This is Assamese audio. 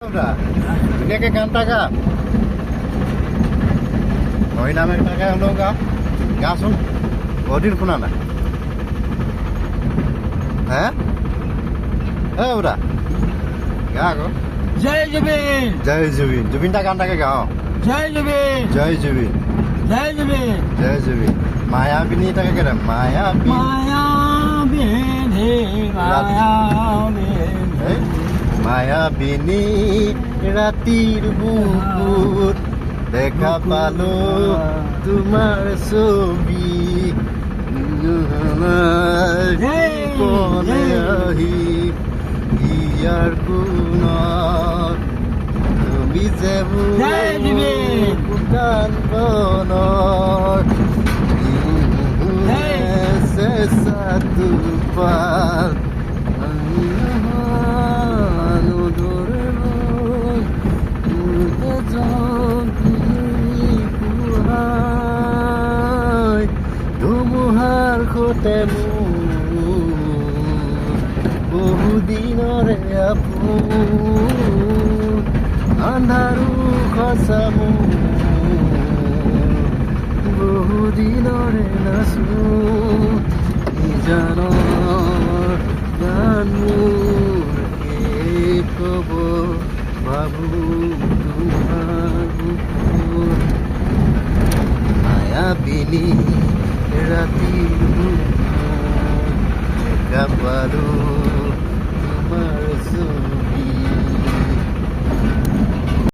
ধুনীয়াকে গান এটা গা হৰি নাম এটাকে হ'লেও গা গাচোন বহুত দিন শুনা নাই হে বুঢ়া গা আকৌ জয় জুবিন জয় জুবিন জুবিন দা গান এটাকে গা জয় জুবিন জয় জুবিন জয় জুবিন জয় জুবিন মায়াবিনী এটাকে কে মায়াবিনী মায়াবিনী মায়াবিনী মায়াবিনী ৰাতিৰ বুকুত দেখা পালো তোমাৰ ছবি কনে আহি ইয়াৰ কোণত তুমি যে ভূটান বনৰ চেঁচা দুপাল ধুমুহাৰ সতে বহুদিনৰে আপোন আন্ধাৰো সঁচা বহুদিনৰে নাচো জানৰ গান মোৰ কব ভাবো তোমাৰ মায়াবিনী ৰাতিৰ দেখা পালো তোমাৰ